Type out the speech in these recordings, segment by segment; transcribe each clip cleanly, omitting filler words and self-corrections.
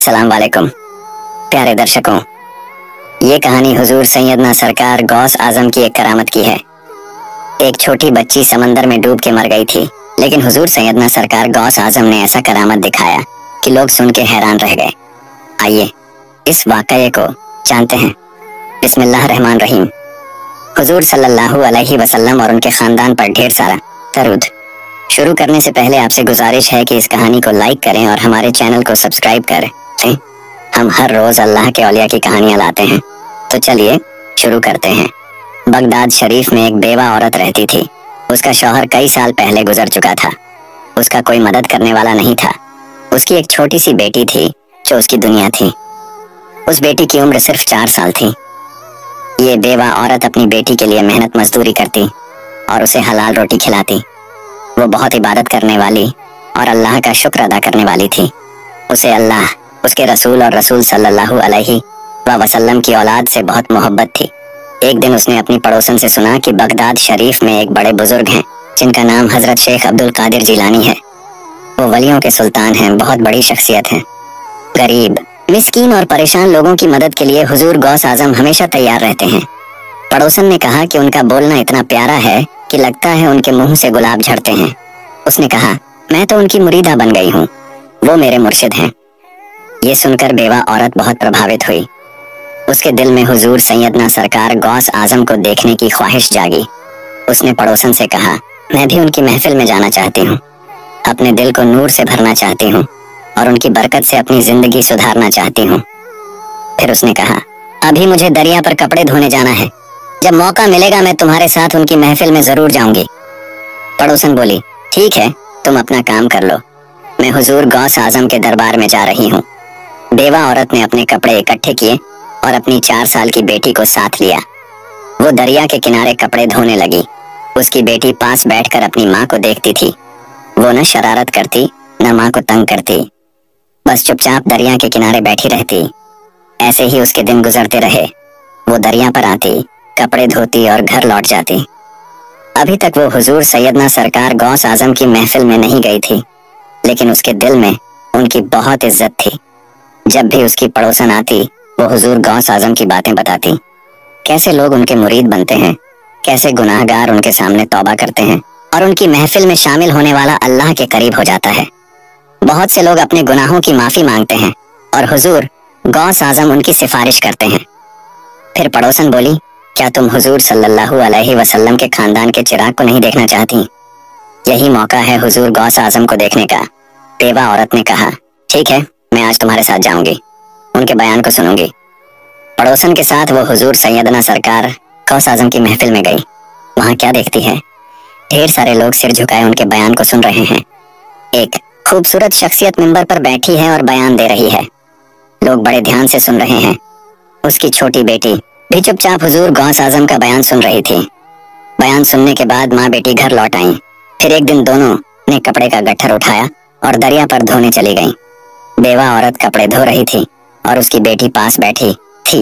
अस्सलाम वालेकुम प्यारे दर्शकों, ये कहानी हुजूर सैयदना सरकार गौस आजम की एक करामत की है। एक छोटी बच्ची समंदर में डूब के मर गई थी, लेकिन हुजूर सैयदना सरकार गौस आजम ने ऐसा करामत दिखाया कि लोग सुन के हैरान रह गए। आइए इस वाक़ये को जानते हैं। बिस्मिल्लाह रहमान रहीम। हुजूर सल्लल्लाहु अलैहि वसल्लम और उनके खानदान पर ढेर सारा दरूद। शुरू करने से पहले आपसे गुजारिश है कि इस कहानी को लाइक करें और हमारे चैनल को सब्सक्राइब करें। हम हर रोज अल्लाह के औलिया की कहानियां लाते हैं, तो चलिए शुरू करते हैं। बगदाद शरीफ में एक बेवा औरत रहती थी। उसका शौहर कई साल पहले गुजर चुका था। उसका कोई मदद करने वाला नहीं था। उसकी एक छोटी सी बेटी थी जो उसकी दुनिया थी। उस बेटी की उम्र सिर्फ 4 साल थी। ये बेवा औरत अपनी बेटी के लिए मेहनत मजदूरी करती और उसे हलाल रोटी खिलाती। वो बहुत इबादत करने वाली और अल्लाह का शुक्र अदा करने वाली थी। उसे अल्लाह, उसके रसूल और रसूल सल्लल्लाहु अलैहि वसल्लम की औलाद से बहुत मोहब्बत थी। एक दिन उसने अपनी पड़ोसन से सुना कि बगदाद शरीफ में एक बड़े बुजुर्ग हैं जिनका नाम हजरत शेख अब्दुल कादिर जिलानी है। वो वलियों के सुल्तान हैं, बहुत बड़ी शख्सियत हैं। गरीब, मिस्कीन और परेशान लोगों की मदद के लिए हुजूर गौस आजम हमेशा तैयार रहते हैं। पड़ोसन ने कहा कि उनका बोलना इतना प्यारा है कि लगता है उनके मुंह से गुलाब झड़ते हैं। उसने कहा, मैं तो उनकी मुरीदा बन गई हूँ, वो मेरे मुर्शिद हैं। ये सुनकर बेवा औरत बहुत प्रभावित हुई। उसके दिल में हुजूर सैयदना सरकार गौस आजम को देखने की ख्वाहिश जागी। उसने पड़ोसन से कहा, मैं भी उनकी महफिल में जाना चाहती हूँ, अपने दिल को नूर से भरना चाहती हूँ और उनकी बरकत से अपनी जिंदगी सुधारना चाहती हूँ। फिर उसने कहा, अभी मुझे दरिया पर कपड़े धोने जाना है, जब मौका मिलेगा मैं तुम्हारे साथ उनकी महफिल में जरूर जाऊंगी। पड़ोसन बोली, ठीक है, तुम अपना काम कर लो, मैं हुजूर गौस आजम के दरबार में जा रही हूँ। बेवा औरत ने अपने कपड़े इकट्ठे किए और अपनी 4 साल की बेटी को साथ लिया। वो दरिया के किनारे कपड़े धोने लगी। उसकी बेटी पास बैठकर अपनी माँ को देखती थी। वो न शरारत करती न माँ को तंग करती, बस चुपचाप दरिया के किनारे बैठी रहती। ऐसे ही उसके दिन गुजरते रहे। वो दरिया पर आती, कपड़े धोती और घर लौट जाती। अभी तक वो हुजूर सैयदना सरकार गौस आजम की महफिल में नहीं गई थी, लेकिन उसके दिल में उनकी बहुत इज्जत थी। जब भी उसकी पड़ोसन आती, वो हुजूर गौस आजम की बातें बताती। कैसे लोग उनके मुरीद बनते हैं, कैसे गुनाहगार उनके सामने तौबा करते हैं और उनकी महफिल में शामिल होने वाला अल्लाह के करीब हो जाता है। बहुत से लोग अपने गुनाहों की माफी मांगते हैं और हुजूर गौस आजम उनकी सिफारिश करते हैं। फिर पड़ोसन बोली, क्या तुम हुजूर सल्लल्लाहु अलैहि वसल्लम के खानदान के चिराग को नहीं देखना चाहती? यही मौका है हुजूर गौस आजम को देखने का। बेवा औरत ने कहा, ठीक है, मैं आज तुम्हारे साथ जाऊंगी, उनके बयान को सुनूंगी। पड़ोसन के साथ वो हुजूर सैयदना सरकार गौस आजम की महफिल में गई। वहां क्या देखती है, ढेर सारे लोग सिर झुकाए उनके बयान को सुन रहे हैं। एक खूबसूरत शख्सियत मिंबर पर बैठी है और बयान दे रही है। लोग बड़े ध्यान से सुन रहे हैं। उसकी छोटी बेटी भी चुपचाप हुजूर गौस आजम का बयान सुन रही थी। बयान सुनने के बाद माँ बेटी घर लौट आई। फिर एक दिन दोनों ने कपड़े का गट्ठर उठाया और दरिया पर धोने चली गईं। बेवा औरत कपड़े धो रही थी और उसकी बेटी पास बैठी थी।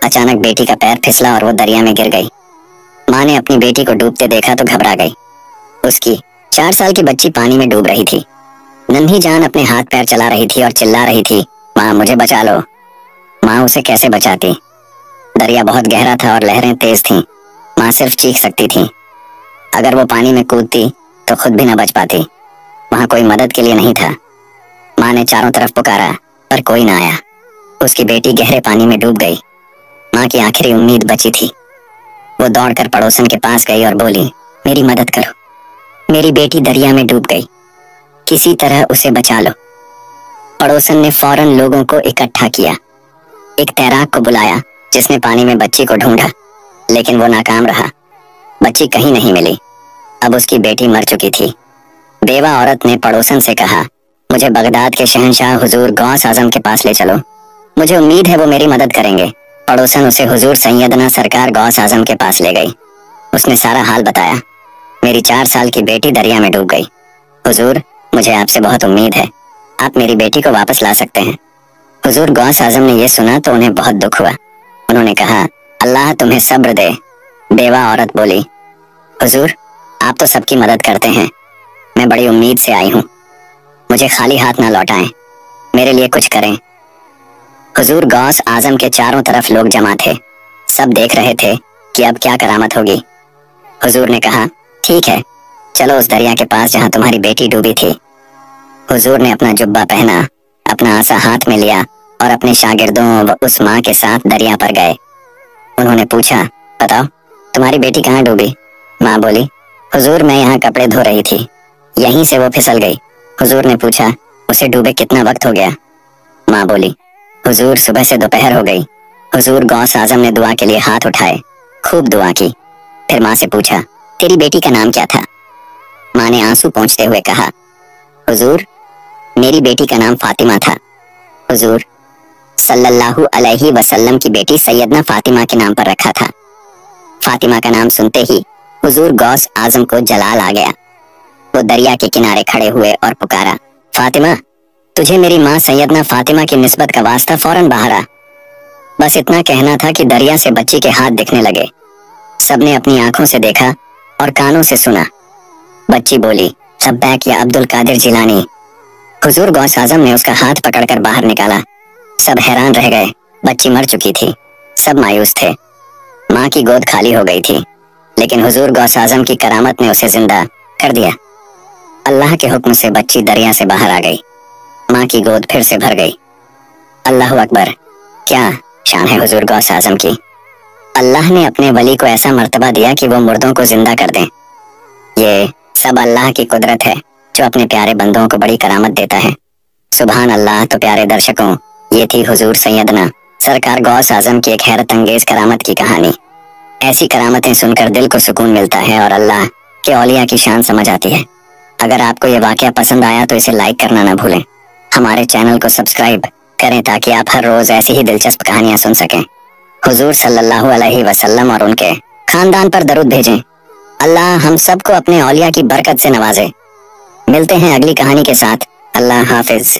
अचानक बेटी का पैर फिसला और वो दरिया में गिर गई। माँ ने अपनी बेटी को डूबते देखा तो घबरा गई। उसकी 4 साल की बच्ची पानी में डूब रही थी। नन्ही जान अपने हाथ पैर चला रही थी और चिल्ला रही थी, माँ मुझे बचा लो। माँ उसे कैसे बचाती? दरिया बहुत गहरा था और लहरें तेज थीं। माँ सिर्फ चीख सकती थी। अगर वो पानी में कूदती तो खुद भी न बच पाती। वहां कोई मदद के लिए नहीं था। माँ ने चारों तरफ पुकारा पर कोई ना आया। उसकी बेटी गहरे पानी में डूब गई। माँ की आखिरी उम्मीद बची थी। वो दौड़कर पड़ोसन के पास गई और बोली, मेरी मदद करो, मेरी बेटी दरिया में डूब गई, किसी तरह उसे बचा लो। पड़ोसन ने फौरन लोगों को इकट्ठा किया। एक तैराक को बुलाया जिसने पानी में बच्ची को ढूंढा, लेकिन वो नाकाम रहा। बच्ची कहीं नहीं मिली। अब उसकी बेटी मर चुकी थी। बेवा औरत ने पड़ोसन से कहा, मुझे बगदाद के शहंशाह हुजूर गौस आजम के पास ले चलो, मुझे उम्मीद है वो मेरी मदद करेंगे। पड़ोसन उसे हुजूर सैयदना सरकार गौस आजम के पास ले गई। उसने सारा हाल बताया। मेरी 4 साल की बेटी दरिया में डूब गई। हुजूर, मुझे आपसे बहुत उम्मीद है, आप मेरी बेटी को वापस ला सकते हैं। हुजूर गौस आजम ने यह सुना तो उन्हें बहुत दुख हुआ। उन्होंने कहा, अल्लाह तुम्हें सब्र दे। बेवा औरत बोली, हुजूर आप तो सबकी मदद करते हैं, मैं बड़ी उम्मीद से आई हूँ, मुझे खाली हाथ ना लौटाएं, मेरे लिए कुछ करें, हुजूर गौस आजम के चारों तरफ लोग जमा थे। सब देख रहे थे कि अब क्या करामत होगी। हुजूर ने कहा, ठीक है, चलो उस दरिया के पास जहां तुम्हारी बेटी डूबी थी। हुजूर ने अपना जुब्बा पहना, अपना आसा हाथ में लिया और अपने शागिर्दों व उस माँ के साथ दरिया पर गए। उन्होंने पूछा, बताओ तुम्हारी बेटी कहाँ डूबी? माँ बोली, हुजूर मैं यहाँ कपड़े धो रही थी, यहीं से वो फिसल गई। हुजूर ने पूछा, उसे डूबे कितना वक्त हो गया? माँ बोली, हुजूर सुबह से दोपहर हो गई। हुजूर गौस आजम ने दुआ के लिए हाथ उठाए, खूब दुआ की। फिर माँ से पूछा, तेरी बेटी का नाम क्या था? माँ ने आंसू पोंछते हुए कहा, हुजूर मेरी बेटी का नाम फातिमा था। हुजूर सल्लल्लाहु अलैहि वसल्लम की बेटी सैयदना फातिमा के नाम पर रखा था। फातिमा का नाम सुनते ही हुजूर गौस आजम को जलाल आ गया। वो दरिया के किनारे खड़े हुए और पुकारा, फातिमा, तुझे मेरी माँ सैयदना फातिमा की निस्बत का वास्ता फौरन बाहर आ। बस इतना कहना था कि दरिया से बच्ची के हाथ दिखने लगे। सबने अपनी आंखों से देखा और कानों से सुना। बच्ची बोली, लब्बैक या अब्दुल कादिर जिलानी। हुजूर गौस आजम ने उसका हाथ पकड़कर बाहर निकाला। सब हैरान रह गए, बच्ची मर चुकी थी। सब मायूस थे। माँ की गोद खाली हो गई थी, लेकिन हुजूर गौस आजम की करामत ने उसे जिंदा कर दिया। अल्लाह के हुक्म से बच्ची दरिया से बाहर आ गई। माँ की गोद फिर से भर गई। अल्लाह अकबर, क्या शान है हुजूर गौस आजम की। अल्लाह ने अपने वली को ऐसा मर्तबा दिया कि वो मुर्दों को जिंदा कर दें। ये सब अल्लाह की कुदरत है जो अपने प्यारे बंदों को बड़ी करामत देता है। सुभान अल्लाह। तो प्यारे दर्शकों, ये थी हुजूर सैयदना सरकार गौस आजम की एक हैरत अंगेज करामत की कहानी। ऐसी करामतें सुनकर दिल को सुकून मिलता है और अल्लाह के औलिया की शान समझ आती है। अगर आपको ये वाकया पसंद आया तो इसे लाइक करना ना भूलें। हमारे चैनल को सब्सक्राइब करें ताकि आप हर रोज ऐसी ही दिलचस्प कहानियां सुन सकें। हुजूर सल्लल्लाहु अलैहि वसल्लम और उनके खानदान पर दरूद भेजें। अल्लाह हम सबको अपने औलिया की बरकत से नवाजे। मिलते हैं अगली कहानी के साथ। अल्लाह हाफिज।